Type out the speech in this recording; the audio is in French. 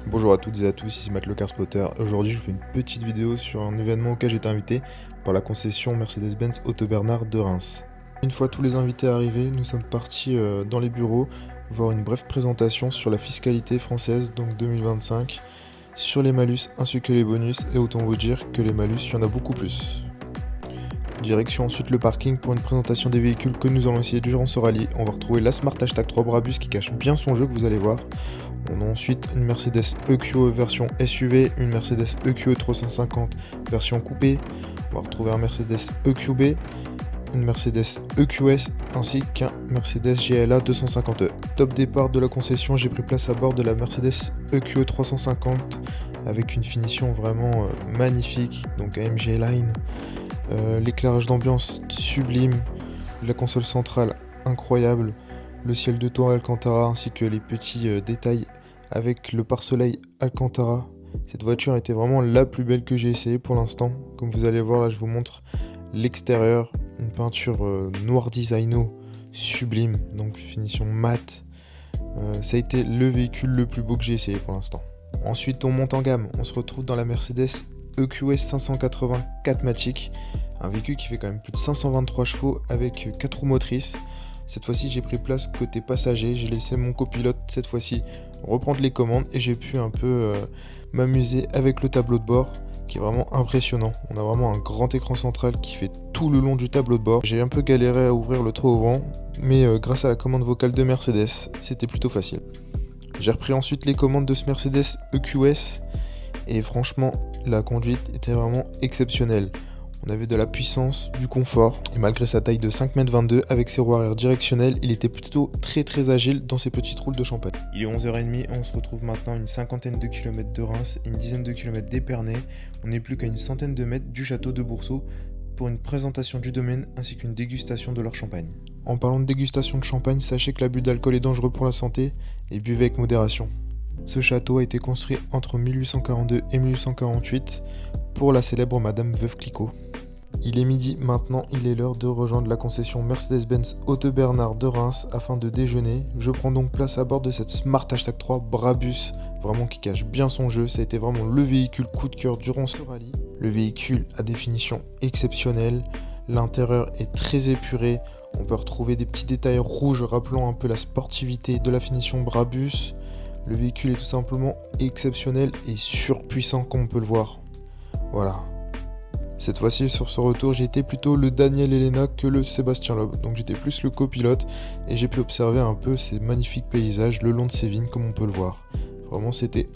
Bonjour à toutes et à tous, ici Matt le Car Spotter. Aujourd'hui, je vous fais une petite vidéo sur un événement auquel j'ai été invité par la concession Mercedes-Benz Otto Bernard de Reims. Une fois tous les invités arrivés, nous sommes partis dans les bureaux voir une brève présentation sur la fiscalité française, donc 2025, sur les malus ainsi que les bonus, et autant vous dire que les malus, il y en a beaucoup plus. Direction ensuite le parking pour une présentation des véhicules que nous allons essayer durant ce rallye. On va retrouver la Smart Hashtag 3 Brabus qui cache bien son jeu, que vous allez voir. On a ensuite une Mercedes EQE version SUV, une Mercedes EQE 350 version coupé. On va retrouver un Mercedes EQB, une Mercedes EQS ainsi qu'un Mercedes GLA 250e. Top départ de la concession, j'ai pris place à bord de la Mercedes EQE 350 avec une finition vraiment magnifique, donc AMG Line. L'éclairage d'ambiance sublime, la console centrale incroyable, le ciel de tour Alcantara ainsi que les petits détails avec le pare-soleil Alcantara. Cette voiture était vraiment la plus belle que j'ai essayé pour l'instant. Comme vous allez voir là, je vous montre l'extérieur, une peinture noir designo sublime, donc finition mat. Ça a été le véhicule le plus beau que j'ai essayé pour l'instant. Ensuite on monte en gamme, on se retrouve dans la Mercedes EQS 580 4MATIC, un véhicule qui fait quand même plus de 523 chevaux avec 4 roues motrices. Cette fois-ci j'ai pris place côté passager, j'ai laissé mon copilote cette fois-ci reprendre les commandes et j'ai pu un peu m'amuser avec le tableau de bord qui est vraiment impressionnant. On a vraiment un grand écran central qui fait tout le long du tableau de bord. J'ai un peu galéré à ouvrir le toit ouvrant, mais grâce à la commande vocale de Mercedes, c'était plutôt facile. J'ai repris ensuite les commandes de ce Mercedes EQS et franchement la conduite était vraiment exceptionnelle. On avait de la puissance, du confort, et malgré sa taille de 5,22 m avec ses roues arrière directionnelles, il était plutôt très agile dans ses petites roules de champagne. Il est 11h30 et on se retrouve maintenant à une cinquantaine de kilomètres de Reims et une dizaine de kilomètres d'Épernay. On n'est plus qu'à une centaine de mètres du château de Boursault pour une présentation du domaine ainsi qu'une dégustation de leur champagne. En parlant de dégustation de champagne, sachez que l'abus d'alcool est dangereux pour la santé et buvez avec modération. Ce château a été construit entre 1842 et 1848 pour la célèbre Madame Veuve Clicquot. Il est midi maintenant, il est l'heure de rejoindre la concession Mercedes-Benz Otto Bernard de Reims afin de déjeuner. Je prends donc place à bord de cette Smart Hashtag 3 Brabus, vraiment qui cache bien son jeu. Ça a été vraiment le véhicule coup de cœur durant ce rallye. Le véhicule a des finitions exceptionnelles, l'intérieur est très épuré. On peut retrouver des petits détails rouges rappelant un peu la sportivité de la finition Brabus. Le véhicule est tout simplement exceptionnel et surpuissant comme on peut le voir. Voilà. Cette fois-ci sur ce retour j'ai été plutôt le Daniel Elena que le Sébastien Loeb. Donc j'étais plus le copilote et j'ai pu observer un peu ces magnifiques paysages le long de ces vignes comme on peut le voir. Vraiment c'était